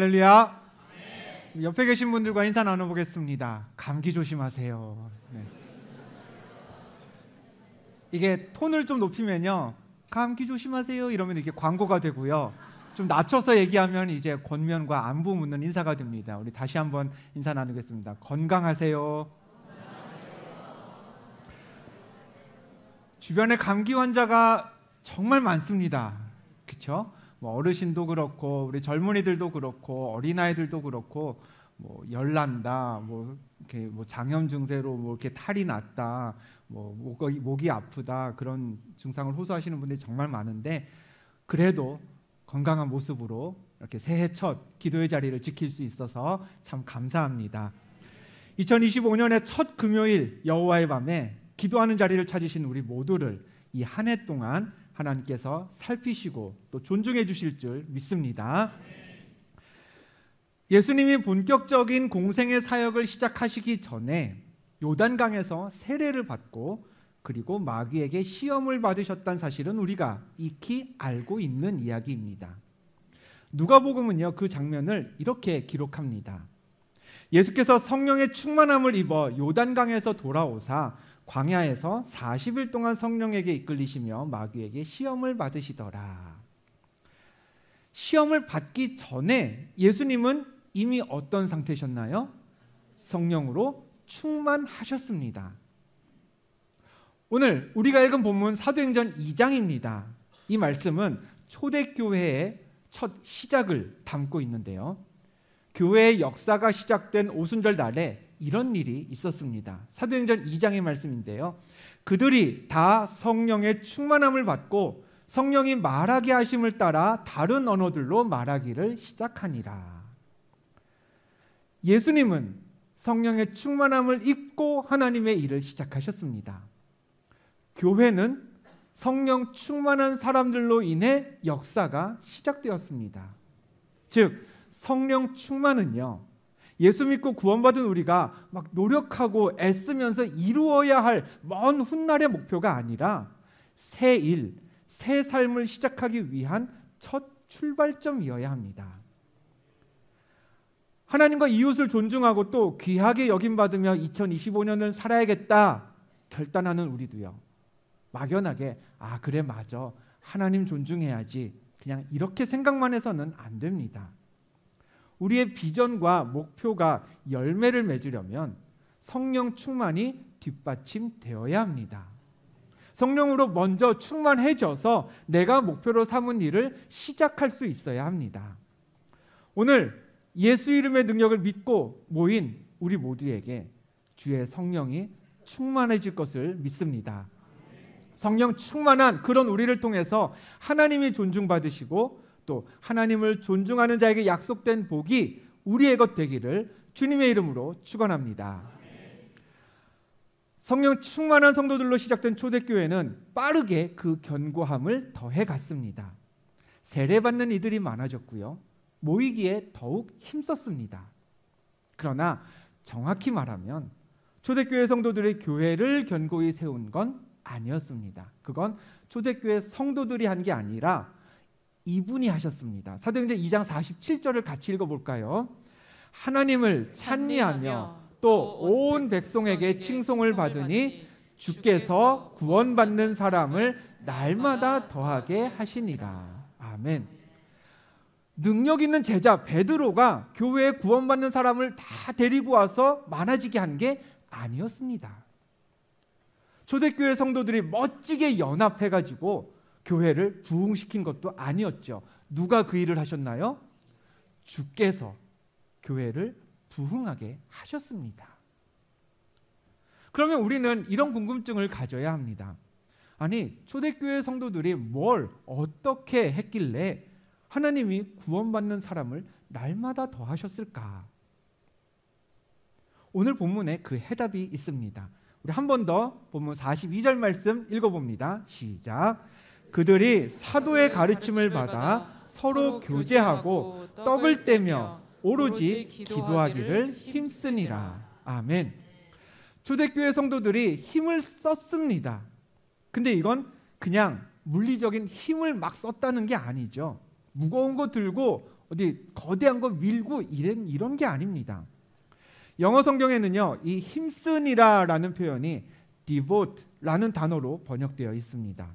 할렐루야. 옆에 계신 분들과 인사 나눠보겠습니다. 감기 조심하세요. 네. 이게 톤을 좀 높이면요, 감기 조심하세요 이러면 이게 광고가 되고요, 좀 낮춰서 얘기하면 이제 권면과 안부 묻는 인사가 됩니다. 우리 다시 한번 인사 나누겠습니다. 건강하세요. 주변에 감기 환자가 정말 많습니다. 그렇죠? 뭐 어르신도 그렇고 우리 젊은이들도 그렇고 어린아이들도 그렇고 뭐 열난다, 뭐 이렇게 뭐 장염 증세로 뭐 이렇게 탈이 났다, 뭐 목이 아프다, 그런 증상을 호소하시는 분들이 정말 많은데, 그래도 건강한 모습으로 이렇게 새해 첫 기도의 자리를 지킬 수 있어서 참 감사합니다. 2025년의 첫 금요일 여호와의 밤에 기도하는 자리를 찾으신 우리 모두를 이 한 해 동안 하나님께서 살피시고 또 존중해 주실 줄 믿습니다. 예수님이 본격적인 공생의 사역을 시작하시기 전에 요단강에서 세례를 받고 그리고 마귀에게 시험을 받으셨다는 사실은 우리가 익히 알고 있는 이야기입니다. 누가복음은요, 그 장면을 이렇게 기록합니다. 예수께서 성령의 충만함을 입어 요단강에서 돌아오사 광야에서 40일 동안 성령에게 이끌리시며 마귀에게 시험을 받으시더라. 시험을 받기 전에 예수님은 이미 어떤 상태셨나요? 성령으로 충만하셨습니다. 오늘 우리가 읽은 본문 사도행전 2장입니다. 이 말씀은 초대교회의 첫 시작을 담고 있는데요, 교회의 역사가 시작된 오순절 날에 이런 일이 있었습니다. 사도행전 2장의 말씀인데요, 그들이 다 성령의 충만함을 받고 성령이 말하게 하심을 따라 다른 언어들로 말하기를 시작하니라. 예수님은 성령의 충만함을 입고 하나님의 일을 시작하셨습니다. 교회는 성령 충만한 사람들로 인해 역사가 시작되었습니다. 즉 성령 충만은요, 예수 믿고 구원받은 우리가 막 노력하고 애쓰면서 이루어야 할 먼 훗날의 목표가 아니라 새 일, 새 삶을 시작하기 위한 첫 출발점이어야 합니다. 하나님과 이웃을 존중하고 또 귀하게 여김받으며 2025년을 살아야겠다 결단하는 우리도요, 막연하게 그래 맞아, 하나님 존중해야지, 그냥 이렇게 생각만 해서는 안 됩니다. 우리의 비전과 목표가 열매를 맺으려면 성령 충만이 뒷받침되어야 합니다. 성령으로 먼저 충만해져서 내가 목표로 삼은 일을 시작할 수 있어야 합니다. 오늘 예수 이름의 능력을 믿고 모인 우리 모두에게 주의 성령이 충만해질 것을 믿습니다. 성령 충만한 그런 우리를 통해서 하나님이 존중받으시고 또 하나님을 존중하는 자에게 약속된 복이 우리의 것 되기를 주님의 이름으로 축원합니다. 성령 충만한 성도들로 시작된 초대교회는 빠르게 그 견고함을 더해갔습니다. 세례받는 이들이 많아졌고요, 모이기에 더욱 힘썼습니다. 그러나 정확히 말하면 초대교회 성도들의 교회를 견고히 세운 건 아니었습니다. 그건 초대교회 성도들이 한 게 아니라 이분이 하셨습니다. 사도행전 2장 47절을 같이 읽어볼까요? 하나님을 찬미하며 또 온 백성에게 칭송을 받으니 주께서 구원받는 사람을 날마다 더하게 하시니라. 아멘. 능력 있는 제자 베드로가 교회에 구원받는 사람을 다 데리고 와서 많아지게 한 게 아니었습니다. 초대교회 성도들이 멋지게 연합해가지고 교회를 부흥시킨 것도 아니었죠. 누가 그 일을 하셨나요? 주께서 교회를 부흥하게 하셨습니다. 그러면 우리는 이런 궁금증을 가져야 합니다. 아니, 초대교회 성도들이 뭘 어떻게 했길래 하나님이 구원받는 사람을 날마다 더하셨을까? 오늘 본문에 그 해답이 있습니다. 우리 한 번 더 본문 42절 말씀 읽어봅니다. 시작. 그들이 사도의 가르침을 받아 서로 교제하고 떡을 떼며 오로지 기도하기를 힘쓰니라. 아멘. 초대교회 성도들이 힘을 썼습니다. 근데 이건 그냥 물리적인 힘을 막 썼다는 게 아니죠. 무거운 거 들고 어디 거대한 거 밀고 이런 게 아닙니다. 영어 성경에는요, 이 힘쓰니라라는 표현이 devote라는 단어로 번역되어 있습니다.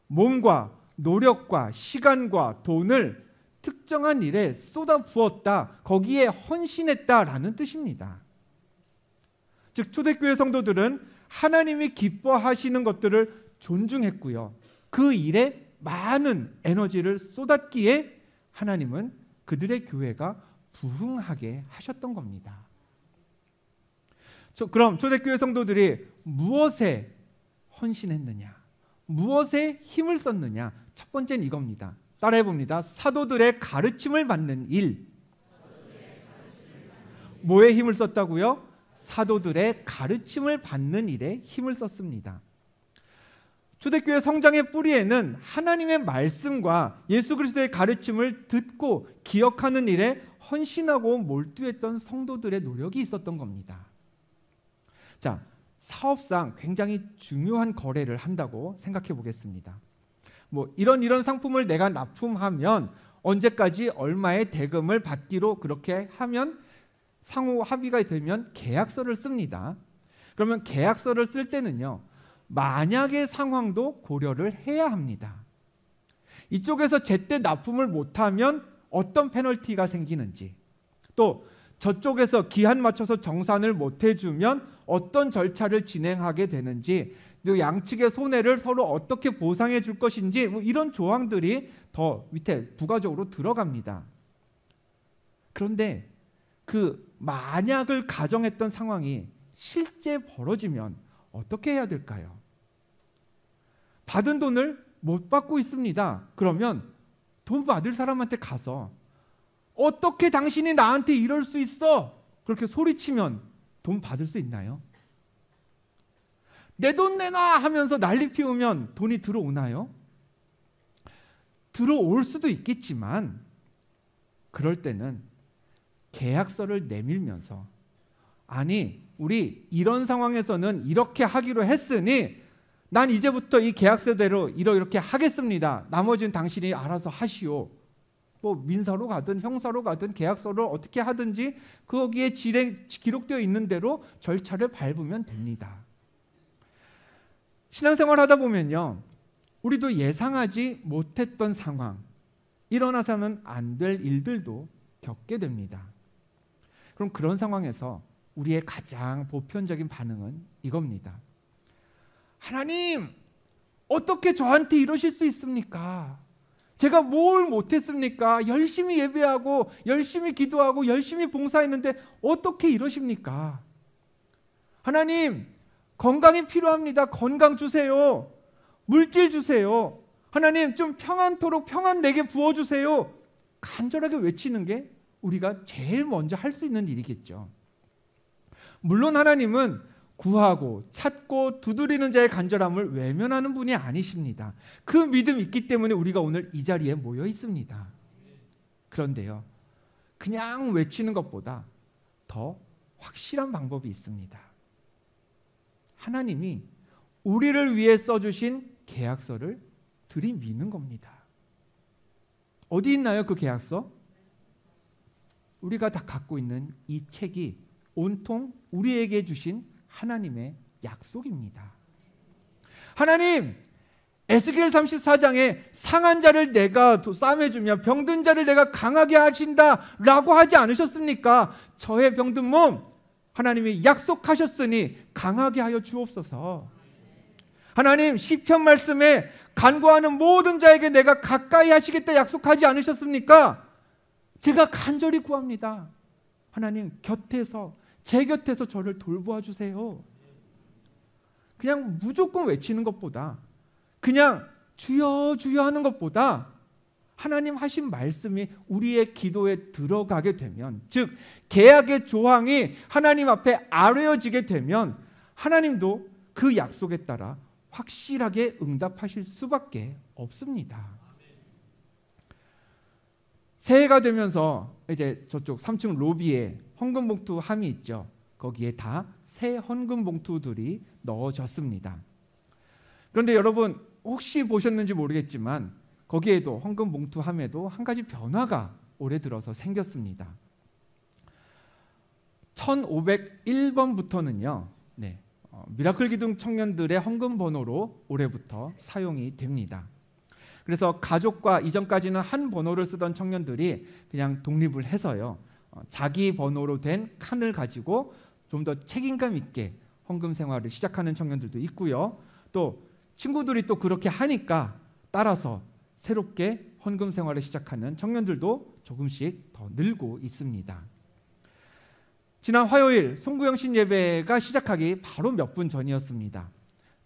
몸과 노력과 시간과 돈을 특정한 일에 쏟아부었다, 거기에 헌신했다라는 뜻입니다. 즉 초대교회 성도들은 하나님이 기뻐하시는 것들을 존중했고요, 그 일에 많은 에너지를 쏟았기에 하나님은 그들의 교회가 부흥하게 하셨던 겁니다. 그럼 초대교회 성도들이 무엇에 헌신했느냐, 무엇에 힘을 썼느냐? 첫 번째는 이겁니다. 따라해 봅니다. 사도들의 가르침을 받는 일. 뭐에 힘을 썼다고요? 사도들의 가르침을 받는 일에 힘을 썼습니다. 초대교회 성장의 뿌리에는 하나님의 말씀과 예수 그리스도의 가르침을 듣고 기억하는 일에 헌신하고 몰두했던 성도들의 노력이 있었던 겁니다. 자, 사업상 굉장히 중요한 거래를 한다고 생각해 보겠습니다. 이런 상품을 내가 납품하면 언제까지 얼마의 대금을 받기로 그렇게 하면 상호 합의가 되면 계약서를 씁니다. 그러면 계약서를 쓸 때는요, 만약의 상황도 고려를 해야 합니다. 이쪽에서 제때 납품을 못하면 어떤 페널티가 생기는지, 또 저쪽에서 기한 맞춰서 정산을 못해주면 어떤 절차를 진행하게 되는지, 또 양측의 손해를 서로 어떻게 보상해 줄 것인지, 이런 조항들이 더 밑에 부가적으로 들어갑니다. 그런데 그 만약을 가정했던 상황이 실제 벌어지면 어떻게 해야 될까요? 받은 돈을 못 받고 있습니다. 그러면 돈 받을 사람한테 가서 어떻게 당신이 나한테 이럴 수 있어? 그렇게 소리치면 돈 받을 수 있나요? 내 돈 내놔 하면서 난리 피우면 돈이 들어오나요? 들어올 수도 있겠지만 그럴 때는 계약서를 내밀면서, 아니 우리 이런 상황에서는 이렇게 하기로 했으니 난 이제부터 이 계약서대로 이렇게 하겠습니다. 나머지는 당신이 알아서 하시오. 민사로 가든 형사로 가든 계약서를 어떻게 하든지 거기에 기록되어 있는 대로 절차를 밟으면 됩니다. 신앙생활 하다 보면요, 우리도 예상하지 못했던 상황, 일어나서는 안 될 일들도 겪게 됩니다. 그럼 그런 상황에서 우리의 가장 보편적인 반응은 이겁니다. 하나님, 어떻게 저한테 이러실 수 있습니까? 제가 뭘 못했습니까? 열심히 예배하고 열심히 기도하고 열심히 봉사했는데 어떻게 이러십니까? 하나님, 건강이 필요합니다. 건강 주세요. 물질 주세요. 하나님, 좀 평안토록 평안 내게 부어주세요. 간절하게 외치는 게 우리가 제일 먼저 할 수 있는 일이겠죠. 물론 하나님은 구하고 찾고 두드리는 자의 간절함을 외면하는 분이 아니십니다. 그 믿음이 있기 때문에 우리가 오늘 이 자리에 모여 있습니다. 그런데요, 그냥 외치는 것보다 더 확실한 방법이 있습니다. 하나님이 우리를 위해 써주신 계약서를 들이미는 겁니다. 어디 있나요, 그 계약서? 우리가 다 갖고 있는 이 책이 온통 우리에게 주신 하나님의 약속입니다. 하나님, 에스겔 34장에 상한 자를 내가 싸매주며 병든 자를 내가 강하게 하신다라고 하지 않으셨습니까? 저의 병든 몸 하나님이 약속하셨으니 강하게 하여 주옵소서. 하나님, 시편 말씀에 간구하는 모든 자에게 내가 가까이 하시겠다 약속하지 않으셨습니까? 제가 간절히 구합니다. 하나님, 제 곁에서 저를 돌보아 주세요. 그냥 무조건 외치는 것보다, 그냥 주여 주여 하는 것보다 하나님 하신 말씀이 우리의 기도에 들어가게 되면, 즉 계약의 조항이 하나님 앞에 아뢰어지게 되면 하나님도 그 약속에 따라 확실하게 응답하실 수밖에 없습니다. 새해가 되면서 이제 저쪽 3층 로비에 헌금 봉투 함이 있죠. 거기에 다 새 헌금 봉투들이 넣어졌습니다. 그런데 여러분 혹시 보셨는지 모르겠지만 거기에도 헌금 봉투 함에도 한 가지 변화가 올해 들어서 생겼습니다. 1501번부터는요. 미라클 기둥 청년들의 헌금 번호로 올해부터 사용이 됩니다. 그래서 가족과 이전까지는 한 번호를 쓰던 청년들이 그냥 독립을 해서요. 자기 번호로 된 칸을 가지고 좀 더 책임감 있게 헌금 생활을 시작하는 청년들도 있고요. 또 친구들이 또 그렇게 하니까 따라서 새롭게 헌금 생활을 시작하는 청년들도 조금씩 더 늘고 있습니다. 지난 화요일 송구영신 예배가 시작하기 바로 몇 분 전이었습니다.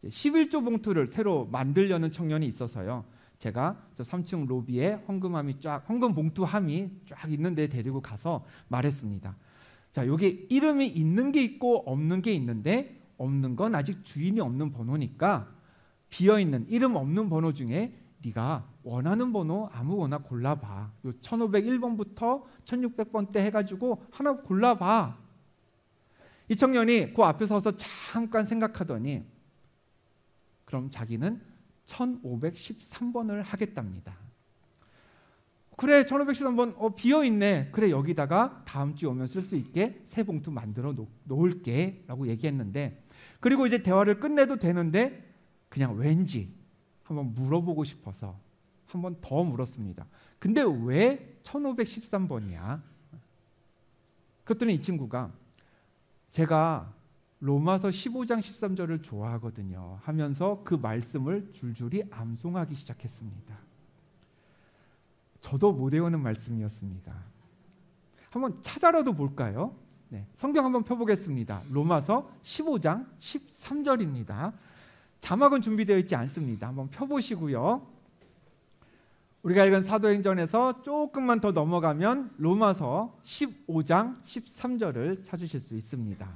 11조 봉투를 새로 만들려는 청년이 있어서요. 제가 저 3층 로비에 헌금 봉투함이 쫙 있는데 데리고 가서 말했습니다. 자, 여기 이름이 있는 게 있고 없는 게 있는데 없는 건 아직 주인이 없는 번호니까 비어있는 이름 없는 번호 중에 네가 원하는 번호 아무거나 골라봐. 요 1501번부터 1600번대 해가지고 하나 골라봐. 이 청년이 그 앞에 서서 잠깐 생각하더니 그럼 자기는 1513번을 하겠답니다. 그래, 1513번 비어있네. 그래, 여기다가 다음 주에 오면 쓸 수 있게 새 봉투 만들어 놓을게 라고 얘기했는데, 그리고 이제 대화를 끝내도 되는데 그냥 왠지 한번 물어보고 싶어서 한 번 더 물었습니다. 근데 왜 1513번이야? 그랬더니 이 친구가 제가 로마서 15장 13절을 좋아하거든요 하면서 그 말씀을 줄줄이 암송하기 시작했습니다. 저도 못 외우는 말씀이었습니다. 한번 찾아라도 볼까요? 성경 한번 펴보겠습니다. 로마서 15장 13절입니다. 자막은 준비되어 있지 않습니다. 한번 펴보시고요. 우리가 읽은 사도행전에서 조금만 더 넘어가면 로마서 15장 13절을 찾으실 수 있습니다.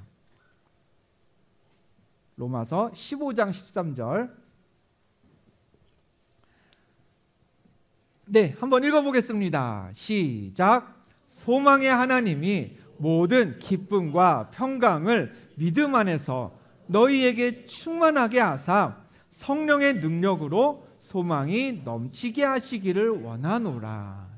로마서 15장 13절. 한번 읽어보겠습니다. 시작. 소망의 하나님이 모든 기쁨과 평강을 믿음 안에서 너희에게 충만하게 하사 성령의 능력으로 소망이 넘치게 하시기를 원하노라.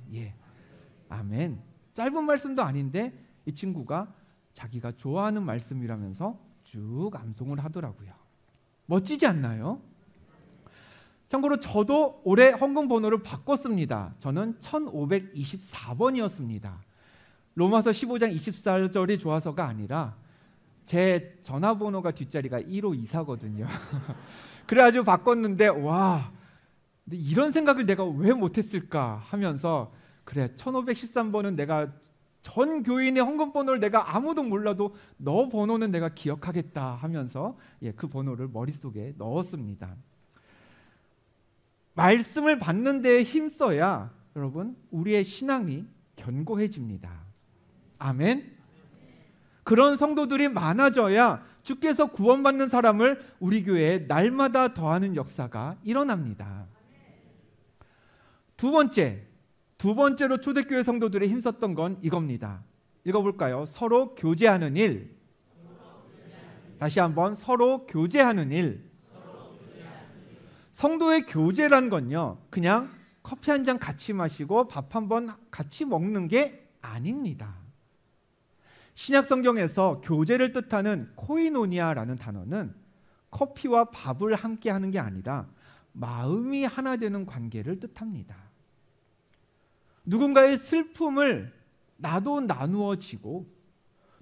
아멘. 짧은 말씀도 아닌데 이 친구가 자기가 좋아하는 말씀이라면서 쭉 암송을 하더라고요. 멋지지 않나요? 참고로 저도 올해 헌금 번호를 바꿨습니다. 저는 1524번이었습니다. 로마서 15장 24절이 좋아서가 아니라 제 전화번호가 뒷자리가 1524거든요. 그래가지고 바꿨는데 와, 근데 이런 생각을 내가 왜 못했을까 하면서 그래, 1513번은 내가 전 교인의 헌금 번호를 내가 아무도 몰라도 너 번호는 내가 기억하겠다 하면서 그 번호를 머릿속에 넣었습니다. 말씀을 받는 데에 힘써야 여러분 우리의 신앙이 견고해집니다. 아멘. 그런 성도들이 많아져야 주께서 구원받는 사람을 우리 교회에 날마다 더하는 역사가 일어납니다. 두 번째로 초대교회 성도들의 힘썼던 건 이겁니다. 읽어볼까요? 서로 교제하는 일. 다시 한번 서로 교제하는 일. 성도의 교제란 건요, 그냥 커피 한 잔 같이 마시고 밥 한 번 같이 먹는 게 아닙니다. 신약 성경에서 교제를 뜻하는 코이노니아라는 단어는 커피와 밥을 함께 하는 게 아니라 마음이 하나 되는 관계를 뜻합니다. 누군가의 슬픔을 나도 나누어지고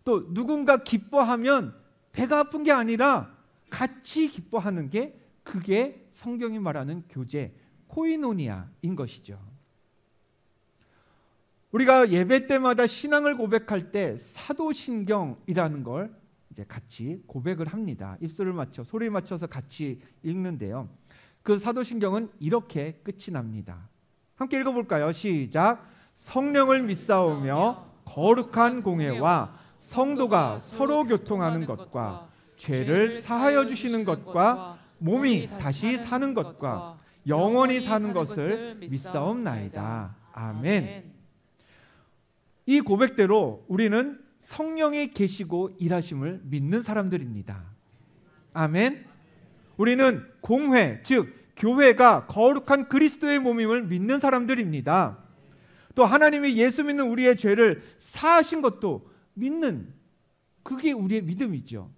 또 누군가 기뻐하면 배가 아픈 게 아니라 같이 기뻐하는 게 그게 성경이 말하는 교제, 코이노니아인 것이죠. 우리가 예배 때마다 신앙을 고백할 때 사도신경이라는 걸 이제 같이 고백을 합니다. 입술을 맞춰 소리에 맞춰서 같이 읽는데요. 그 사도신경은 이렇게 끝이 납니다. 함께 읽어볼까요? 시작. 성령을 믿사오며 거룩한 공회와 성도가 서로 교통하는 것과 죄를 사하여 주시는 것과 몸이 다시 사는 것과 영원히 사는 것을 믿사옵나이다. 아멘. 이 고백대로 우리는 성령이 계시고 일하심을 믿는 사람들입니다. 아멘. 우리는 공회, 즉 교회가 거룩한 그리스도의 몸임을 믿는 사람들입니다. 또 하나님이 예수 믿는 우리의 죄를 사하신 것도 믿는, 그게 우리의 믿음이죠.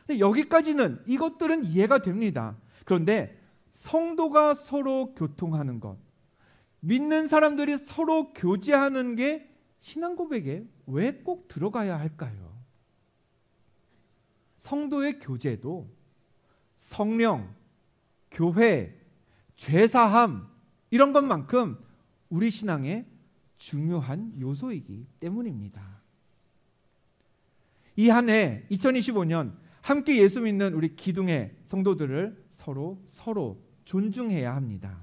근데 여기까지는, 이것들은 이해가 됩니다. 그런데 성도가 서로 교통하는 것, 믿는 사람들이 서로 교제하는 게 신앙 고백에 왜 꼭 들어가야 할까요? 성도의 교제도 성령, 교회, 죄사함, 이런 것만큼 우리 신앙의 중요한 요소이기 때문입니다. 이 한 해 2025년 함께 예수 믿는 우리 기둥의 성도들을 서로 존중해야 합니다.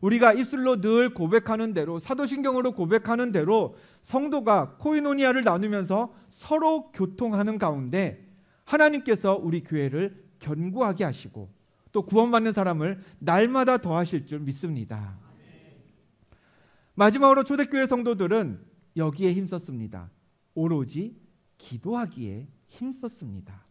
우리가 입술로 늘 고백하는 대로, 사도신경으로 고백하는 대로 성도가 코이노니아를 나누면서 서로 교통하는 가운데 하나님께서 우리 교회를 견고하게 하시고 또 구원받는 사람을 날마다 더하실 줄 믿습니다. 마지막으로 초대교회 성도들은 여기에 힘썼습니다. 오로지 기도하기에 힘썼습니다.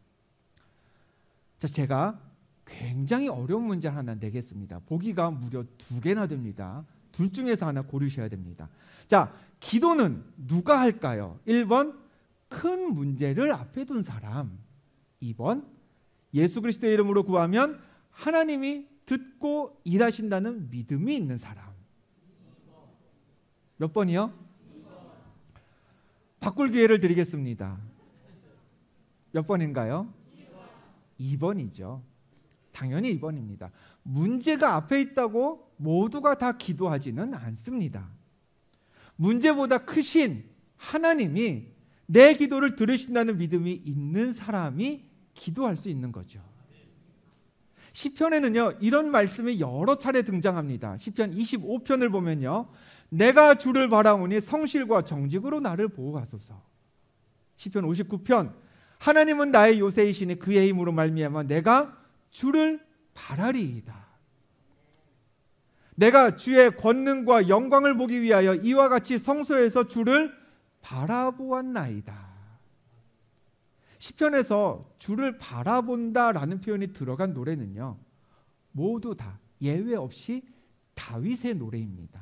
자, 제가 굉장히 어려운 문제 하나 내겠습니다. 보기가 무려 2개나 됩니다. 둘 중에서 하나 고르셔야 됩니다. 자, 기도는 누가 할까요? 1번, 큰 문제를 앞에 둔 사람. 2번, 예수 그리스도의 이름으로 구하면 하나님이 듣고 일하신다는 믿음이 있는 사람. 몇 번이요? 바꿀 기회를 드리겠습니다. 몇 번인가요? 2번이죠. 당연히 2번입니다. 문제가 앞에 있다고 모두가 다 기도하지는 않습니다. 문제보다 크신 하나님이 내 기도를 들으신다는 믿음이 있는 사람이 기도할 수 있는 거죠. 시편에는요, 이런 말씀이 여러 차례 등장합니다. 시편 25편을 보면요, 내가 주를 바라오니 성실과 정직으로 나를 보호하소서. 시편 59편, 하나님은 나의 요새이시니 그의 힘으로 말미암아 내가 주를 바라리이다. 내가 주의 권능과 영광을 보기 위하여 이와 같이 성소에서 주를 바라보았나이다. 시편에서 주를 바라본다라는 표현이 들어간 노래는요, 모두 다 예외 없이 다윗의 노래입니다.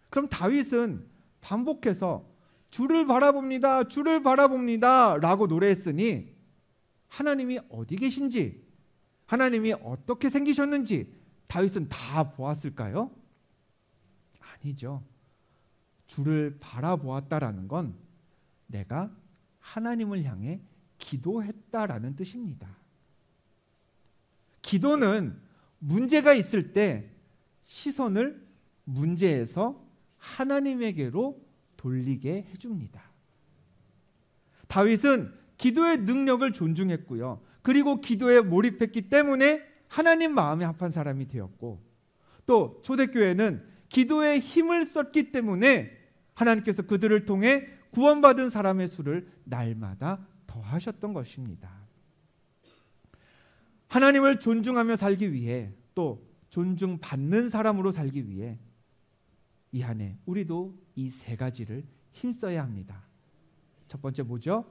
그럼 다윗은 반복해서 주를 바라봅니다, 주를 바라봅니다 라고 노래했으니 하나님이 어디 계신지, 하나님이 어떻게 생기셨는지 다윗은 다 보았을까요? 아니죠. 주를 바라보았다라는 건 내가 하나님을 향해 기도했다라는 뜻입니다. 기도는 문제가 있을 때 시선을 문제에서 하나님에게로 돌리게 해줍니다. 다윗은 기도의 능력을 존중했고요. 그리고 기도에 몰입했기 때문에 하나님 마음에 합한 사람이 되었고, 또 초대교회는 기도에 힘을 썼기 때문에 하나님께서 그들을 통해 구원받은 사람의 수를 날마다 더하셨던 것입니다. 하나님을 존중하며 살기 위해, 또 존중받는 사람으로 살기 위해 이 한 해 우리도 이 3가지를 힘써야 합니다. 첫 번째 뭐죠?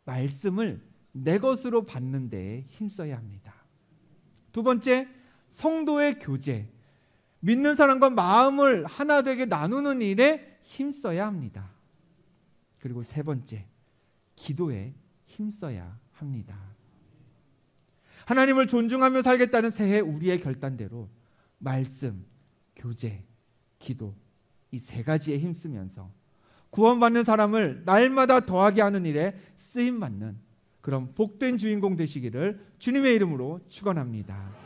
말씀을 내 것으로 받는 데에 힘써야 합니다. 두 번째, 성도의 교제, 믿는 사람과 마음을 하나 되게 나누는 일에 힘써야 합니다. 그리고 세 번째, 기도에 힘써야 합니다. 하나님을 존중하며 살겠다는 새해 우리의 결단대로 말씀, 교제, 기도, 이 3가지에 힘쓰면서 구원받는 사람을 날마다 더하게 하는 일에 쓰임받는 그런 복된 주인공 되시기를 주님의 이름으로 축원합니다.